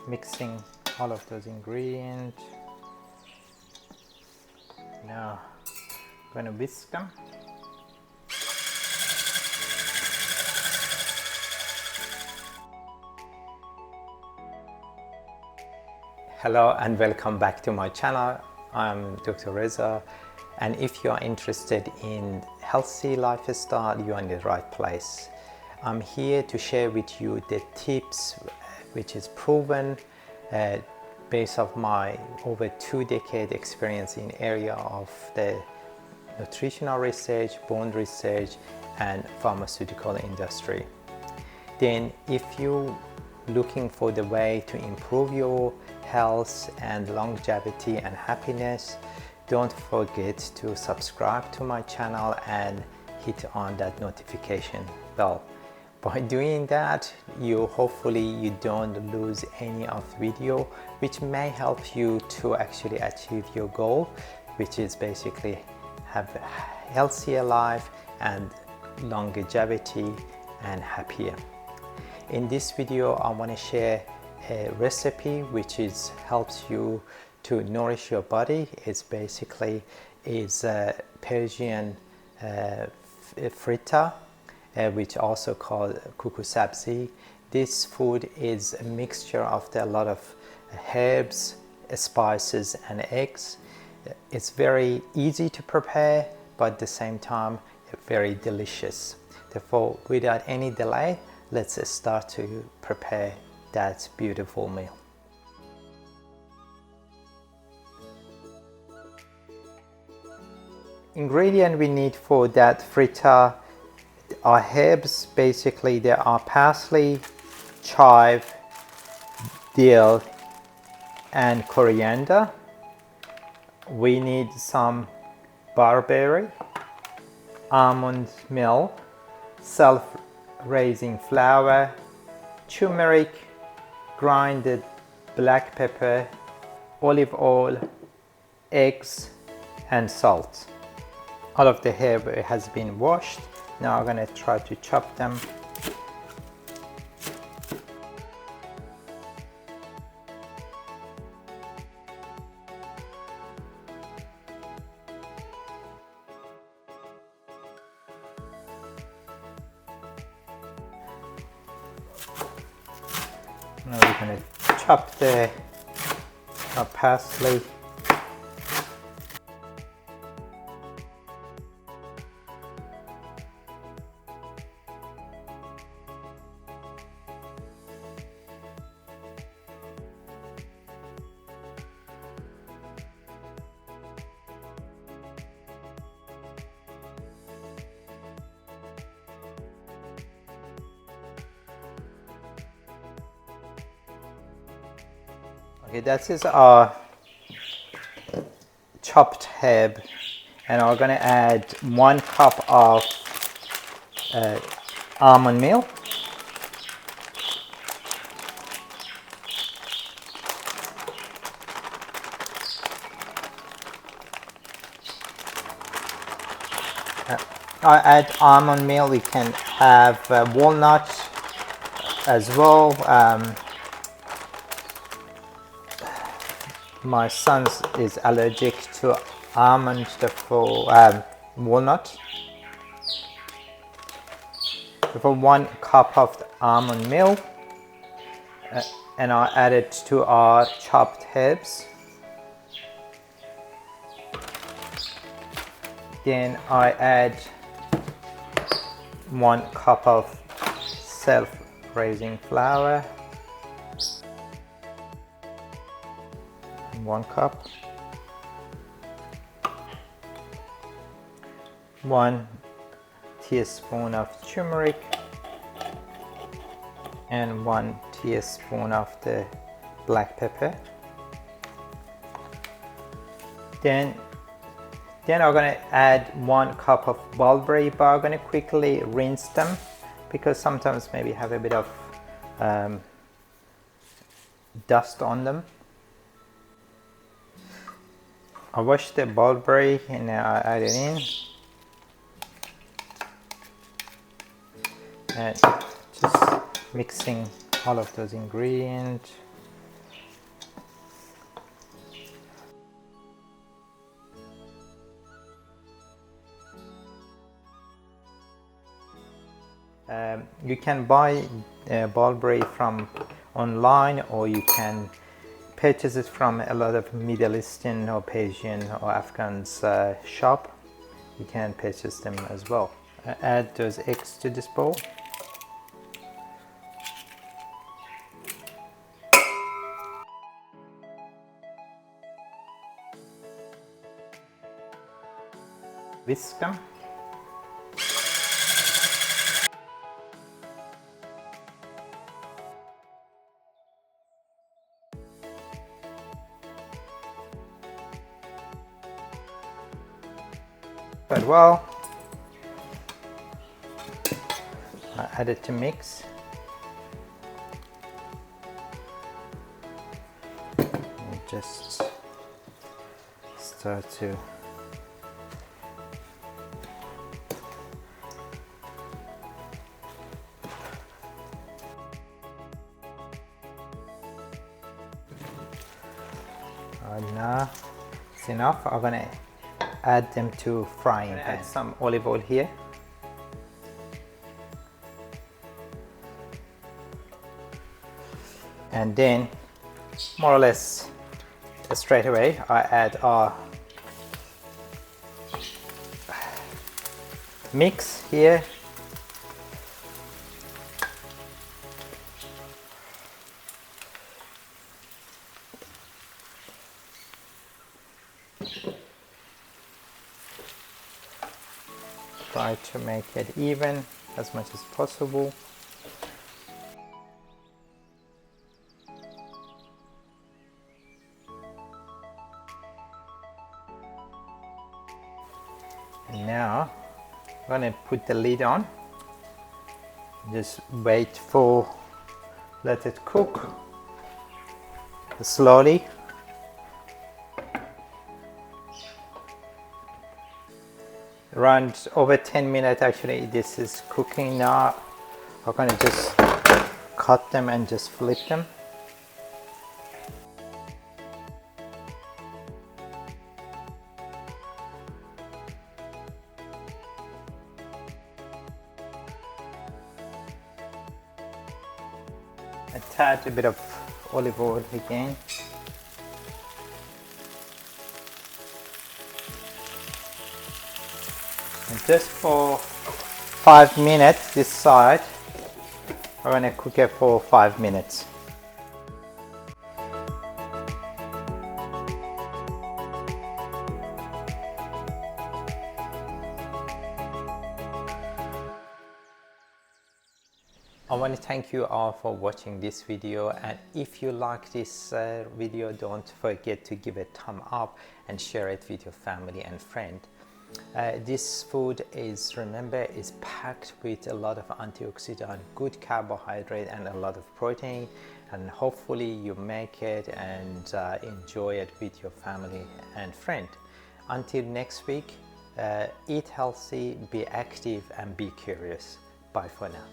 mixing all of those ingredients. Now I'm going to whisk them. Hello and welcome back to my channel. I'm Dr. Reza, and if you are interested in healthy lifestyle, you're in the right place. I'm here to share with you the tips which is proven based on my over 2-decade experience in area of the nutritional research, bone research and pharmaceutical industry. Then if you looking for the way to improve your health and longevity and happiness, don't forget to subscribe to my channel and hit on that notification bell. By doing that, hopefully you don't lose any of the video, which may help you to actually achieve your goal, which is basically have a healthier life and longevity and happier. In this video, I want to share a recipe which helps you to nourish your body. It's basically Persian Frittata, which also called kuku sabzi. This food is a mixture of a lot of herbs, spices and eggs. It's very easy to prepare, but at the same time very delicious. Therefore, without any delay, let's start to prepare that beautiful meal. Ingredient we need for that frittata are herbs. Basically there are parsley, chive, dill and coriander. We need some barberry, almond milk, self-raising flour, turmeric, grinded black pepper, olive oil, eggs and salt. All of the herb has been washed. Now I'm going to try to chop them. Now we're going to chop the parsley. Okay, that is our chopped herb, and I'm going to add 1 cup of almond milk, I add almond milk. You can have walnuts as well. My son is allergic to almond, therefore walnut. For 1 cup of the almond milk, and I add it to our chopped herbs. Then I add 1 cup of self-raising flour. 1 cup, 1 teaspoon of turmeric and 1 teaspoon of the black pepper. Then I'm going to add 1 cup of barberry, but I'm going to quickly rinse them because sometimes maybe have a bit of dust on them. I wash the barberry and now I add it in, and just mixing all of those ingredients. You can buy barberry from online, or you can purchase it from a lot of Middle Eastern or Persian or Afghans shop. You can purchase them as well. Add those eggs to this bowl. Whisk them. But well, I add it to mix. And just start to now it's enough. I'm gonna add them to frying pan. Add some olive oil here. And then more or less straight away I add our mix here. Try to make it even as much as possible. And now I'm going to put the lid on. Just wait for, let it cook slowly. Around over 10 minutes actually this is cooking now. I'm going to just cut them and just flip them. A tad a bit of olive oil again. And just for 5 minutes this side. We're going to cook it for 5 minutes. I want to thank you all for watching this video, and if you like this video, don't forget to give a thumb up and share it with your family and friend. This food is, remember, is packed with a lot of antioxidant, good carbohydrate and a lot of protein, and hopefully you make it and enjoy it with your family and friend. Until next week, eat healthy, be active and be curious. Bye for now.